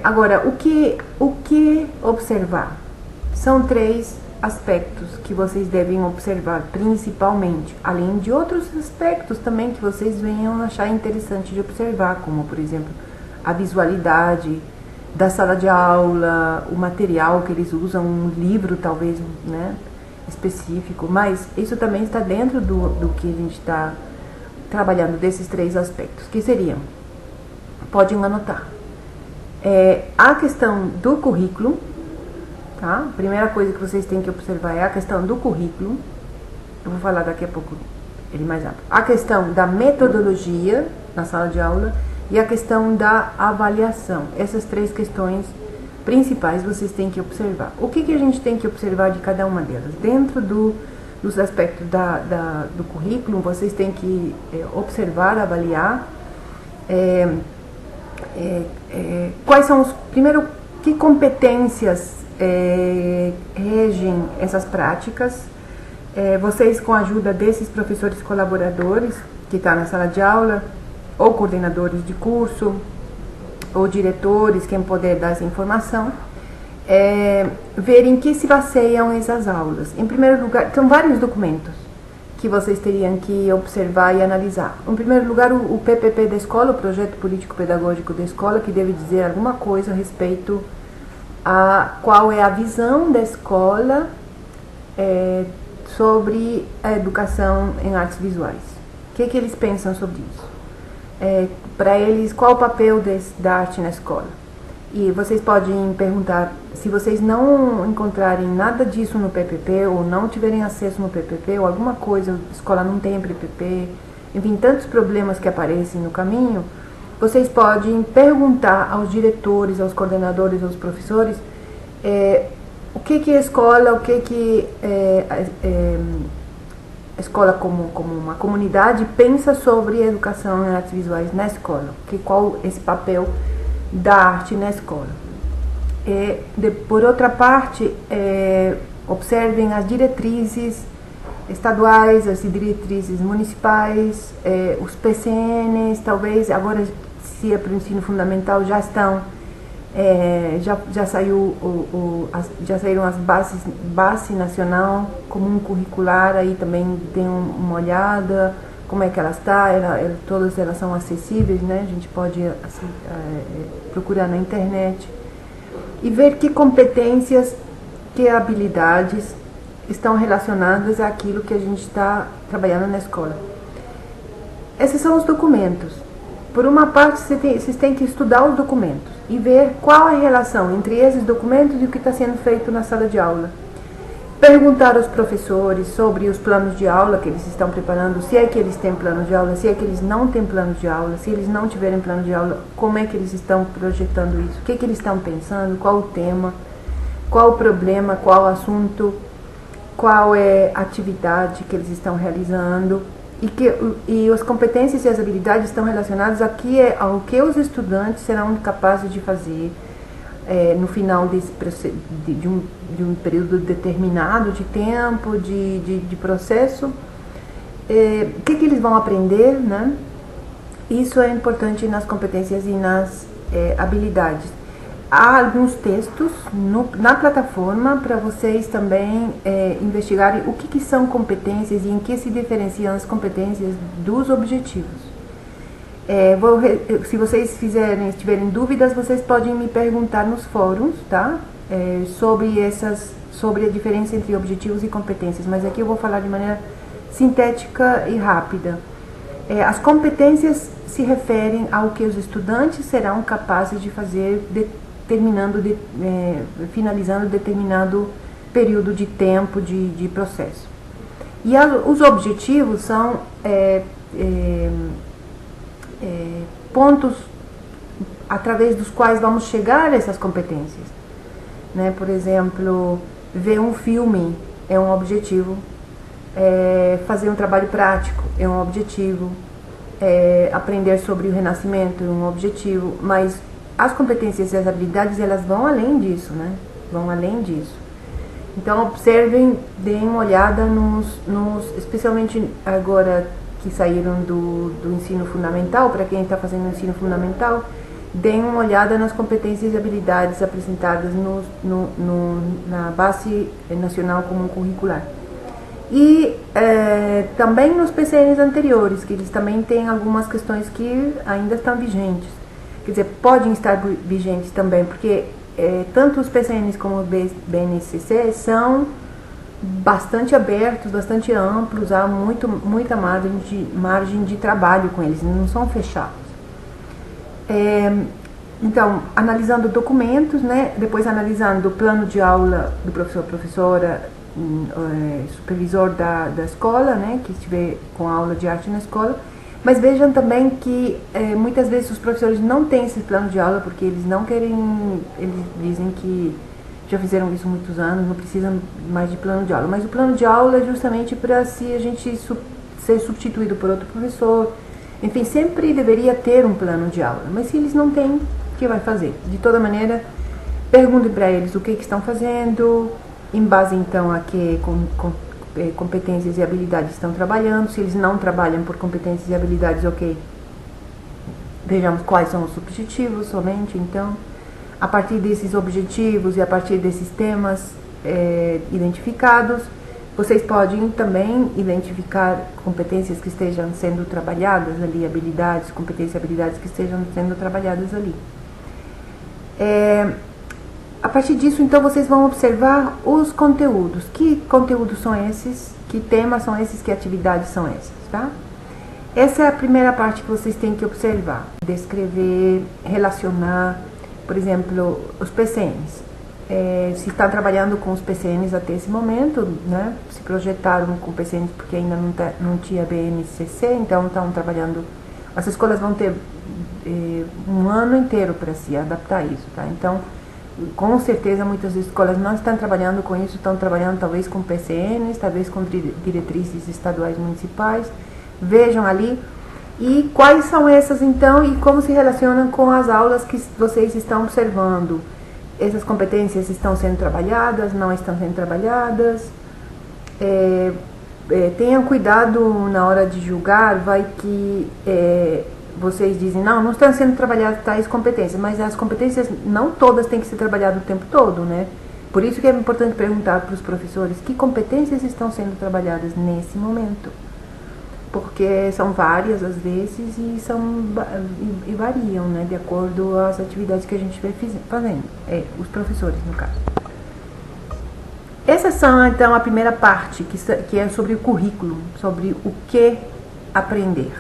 Agora, o que observar? São 3 aspectos que vocês devem observar, principalmente, além de outros aspectos também que vocês venham achar interessante de observar, como, por exemplo, a visualidade da sala de aula, o material que eles usam, um livro talvez, né, específico, mas isso também está dentro do que a gente está trabalhando, desses 3 aspectos, que seriam, podem anotar, a questão do currículo, tá? A primeira coisa que vocês têm que observar é a questão do currículo, eu vou falar daqui a pouco ele mais rápido, a questão da metodologia na sala de aula e a questão da avaliação. Essas 3 questões principais vocês têm que observar. O que a gente tem que observar de cada uma delas? Dentro dos aspectos do currículo, vocês têm que observar, avaliar quais são primeiro, que competências regem essas práticas. Vocês, com a ajuda desses professores colaboradores que estão na sala de aula, ou coordenadores de curso, ou diretores, quem puder dar essa informação, ver em que se baseiam essas aulas. Em primeiro lugar, são vários documentos que vocês teriam que observar e analisar. Em primeiro lugar, o PPP da escola, o Projeto Político Pedagógico da Escola, que deve dizer alguma coisa a respeito a qual é a visão da escola sobre a educação em artes visuais. O que eles pensam sobre isso? Para eles, qual o papel da arte na escola? E vocês podem perguntar, se vocês não encontrarem nada disso no PPP, ou não tiverem acesso no PPP, ou alguma coisa, a escola não tem PPP, enfim, tantos problemas que aparecem no caminho, vocês podem perguntar aos diretores, aos coordenadores, aos professores, o que a escola, a escola como uma comunidade pensa sobre a educação em artes visuais na escola, qual esse papel da arte na escola. Por outra parte, observem as diretrizes estaduais, as diretrizes municipais, os PCNs, talvez agora, se é para o ensino fundamental, já estão, já saíram as base nacional comum curricular, aí também tem uma olhada como é que ela está, todas elas são acessíveis, né? A gente pode procurar na internet e ver que competências, que habilidades estão relacionadas àquilo que a gente está trabalhando na escola. Esses são os documentos. Por uma parte, vocês têm que estudar os documentos e ver qual a relação entre esses documentos e o que está sendo feito na sala de aula. Perguntar aos professores sobre os planos de aula que eles estão preparando, se é que eles têm plano de aula, se é que eles não têm plano de aula, se eles não tiverem plano de aula, como é que eles estão projetando isso, o que eles estão pensando, qual o tema, qual o problema, qual o assunto, qual é a atividade que eles estão realizando e as competências e as habilidades estão relacionadas ao que os estudantes serão capazes de fazer no final de um período determinado de tempo, de processo, o que eles vão aprender, né? Isso é importante nas competências e nas habilidades. Há alguns textos na plataforma para vocês também investigarem o que são competências e em que se diferenciam as competências dos objetivos. Se vocês tiverem dúvidas, vocês podem me perguntar nos fóruns, tá? Sobre a diferença entre objetivos e competências, mas aqui eu vou falar de maneira sintética e rápida. As competências se referem ao que os estudantes serão capazes de fazer finalizando determinado período de tempo de processo. E os objetivos são pontos através dos quais vamos chegar a essas competências, né? Por exemplo, ver um filme é um objetivo, fazer um trabalho prático é um objetivo, aprender sobre o Renascimento é um objetivo, mas as competências e as habilidades, elas vão além disso, né? Vão além disso. Então, observem, deem uma olhada especialmente agora que saíram do ensino fundamental, para quem está fazendo o ensino fundamental, deem uma olhada nas competências e habilidades apresentadas na Base Nacional Comum Curricular. E também nos PCNs anteriores, que eles também têm algumas questões que ainda estão vigentes. Quer dizer, podem estar vigentes também, porque tanto os PCNs como o BNCC são bastante abertos, bastante amplos, há muita margem de trabalho com eles, não são fechados. Então, analisando documentos, né, depois analisando o plano de aula do professor, professora, supervisor da escola, né, que estiver com aula de arte na escola. Mas vejam também que muitas vezes os professores não têm esse plano de aula porque eles não querem, eles dizem que já fizeram isso há muitos anos, não precisam mais de plano de aula. Mas o plano de aula é justamente para se a gente ser substituído por outro professor. Enfim, sempre deveria ter um plano de aula. Mas se eles não têm, o que vai fazer? De toda maneira, pergunte para eles o que estão fazendo, em base então a que competências e habilidades estão trabalhando. Se eles não trabalham por competências e habilidades, ok, vejamos quais são os objetivos somente. Então, a partir desses objetivos e a partir desses temas identificados, vocês podem também identificar competências que estejam sendo trabalhadas ali, habilidades, competências e habilidades que estejam sendo trabalhadas ali. A partir disso, então, vocês vão observar os conteúdos. Que conteúdos são esses? Que temas são esses? Que atividades são essas, tá? Essa é a primeira parte que vocês têm que observar. Descrever, relacionar, por exemplo, os PCNs. Se estão trabalhando com os PCNs até esse momento, né? Se projetaram com PCNs porque ainda não tinha BNCC, então estão trabalhando. As escolas vão ter um ano inteiro para se adaptar a isso, tá? Então, com certeza, muitas escolas não estão trabalhando com isso, estão trabalhando talvez com PCNs, talvez com diretrizes estaduais municipais. Vejam ali. E quais são essas, então, e como se relacionam com as aulas que vocês estão observando. Essas competências estão sendo trabalhadas, não estão sendo trabalhadas. Tenham cuidado na hora de julgar, vai que vocês dizem, não estão sendo trabalhadas tais competências, mas as competências não todas têm que ser trabalhadas o tempo todo, né? Por isso que é importante perguntar para os professores que competências estão sendo trabalhadas nesse momento. Porque são várias às vezes e variam, né, de acordo às atividades que a gente vai fazendo, os professores no caso. Essas são então a primeira parte, que é sobre o currículo, sobre o que aprender.